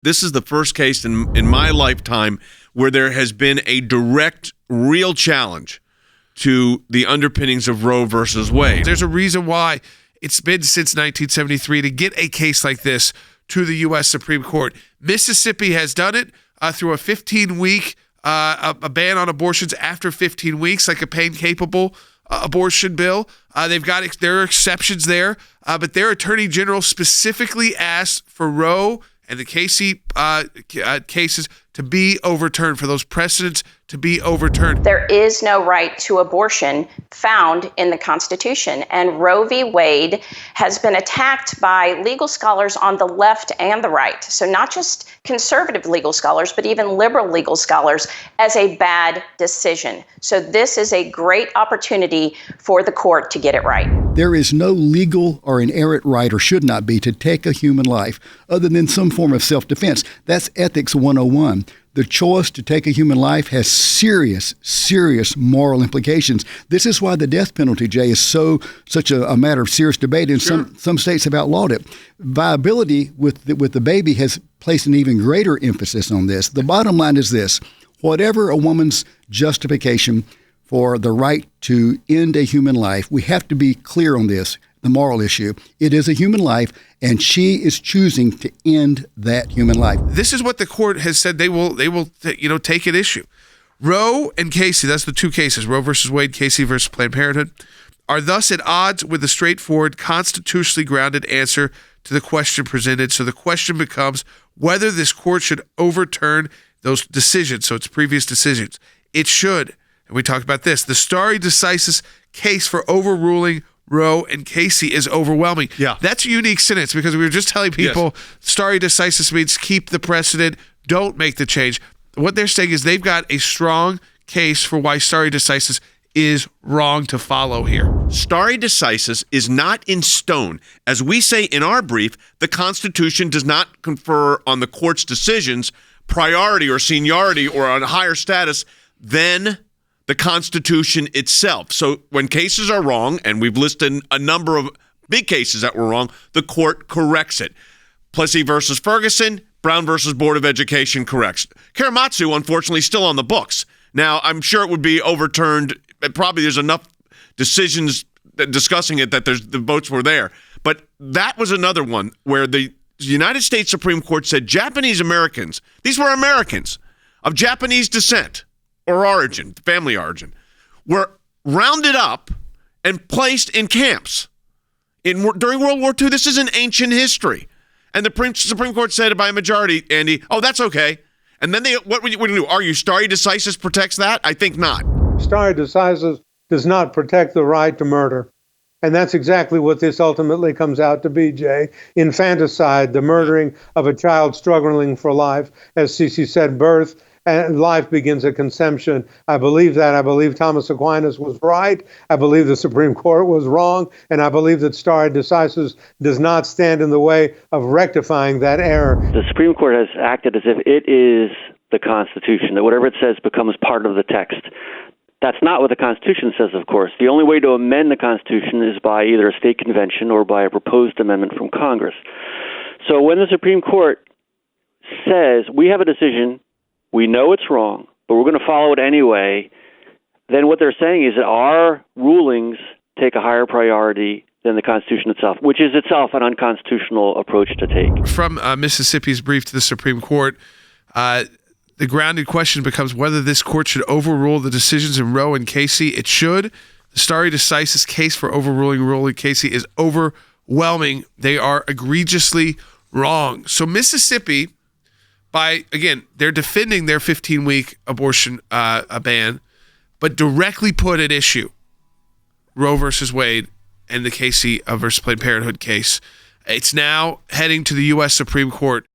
This is the first case in my lifetime where there has been a direct, real challenge to the underpinnings of Roe versus Wade. There's a reason why it's been since 1973 to get a case like this to the U.S. Supreme Court. Mississippi has done it through a 15-week a ban on abortions after 15 weeks, like a pain-capable abortion bill. There are exceptions there, but their attorney general specifically asked for Roe and the Casey cases to be overturned, for those precedents to be overturned. There is no right to abortion found in the Constitution, and Roe v. Wade has been attacked by legal scholars on the left and the right. So not just conservative legal scholars, but even liberal legal scholars, as a bad decision. So this is a great opportunity for the court to get it right. There is no legal or inherent right, or should not be, to take a human life other than some form of self-defense. That's Ethics 101. The choice to take a human life has serious, serious moral implications. This is why the death penalty, Jay, is such a matter of serious debate, and Sure. some states have outlawed it. Viability with the baby has placed an even greater emphasis on this. The bottom line is this: whatever a woman's justification for the right to end a human life, we have to be clear on this, the moral issue. It is a human life, and she is choosing to end that human life. This is what the court has said they will take at issue. Roe and Casey, that's the two cases, Roe versus Wade, Casey versus Planned Parenthood, are thus at odds with a straightforward, constitutionally grounded answer to the question presented. So the question becomes whether this court should overturn those decisions, so it's previous decisions. It should. And we talked about this. The stare decisis case for overruling Roe and Casey is overwhelming. Yeah. That's a unique sentence, because we were just telling people stare decisis means keep the precedent, don't make the change. What they're saying is they've got a strong case for why stare decisis is wrong to follow here. Stare decisis is not in stone. As we say in our brief, the Constitution does not confer on the court's decisions priority or seniority or on higher status than the Constitution itself. So when cases are wrong, and we've listed a number of big cases that were wrong, the court corrects it. Plessy versus Ferguson, Brown versus Board of Education corrects. Karamatsu, unfortunately, still on the books. Now, I'm sure it would be overturned. Probably there's enough decisions discussing it that the votes were there. But that was another one where the United States Supreme Court said Japanese Americans, these were Americans of Japanese descent or origin, family origin, were rounded up and placed in camps during World War II. This is an ancient history. And the Supreme Court said by a majority, Andy, oh, that's okay. And then what would you do? Argue stare decisis protects that? I think not. Stare decisis does not protect the right to murder. And that's exactly what this ultimately comes out to be, Jay. Infanticide, the murdering of a child struggling for life. As Cece said, birth and life begins at conception. I believe that. I believe Thomas Aquinas was right. I believe the Supreme Court was wrong. And I believe that stare decisis does not stand in the way of rectifying that error. The Supreme Court has acted as if it is the Constitution, that whatever it says becomes part of the text. That's not what the Constitution says, of course. The only way to amend the Constitution is by either a state convention or by a proposed amendment from Congress. So when the Supreme Court says, we have a decision, we know it's wrong, but we're going to follow it anyway, then what they're saying is that our rulings take a higher priority than the Constitution itself, which is itself an unconstitutional approach to take. From Mississippi's brief to the Supreme Court, the grounded question becomes whether this court should overrule the decisions in Roe and Casey. It should. The stare decisis case for overruling Roe and Casey is overwhelming. They are egregiously wrong. So Mississippi, they're defending their 15-week abortion ban, but directly put at issue Roe versus Wade and the Casey versus Planned Parenthood case. It's now heading to the U.S. Supreme Court.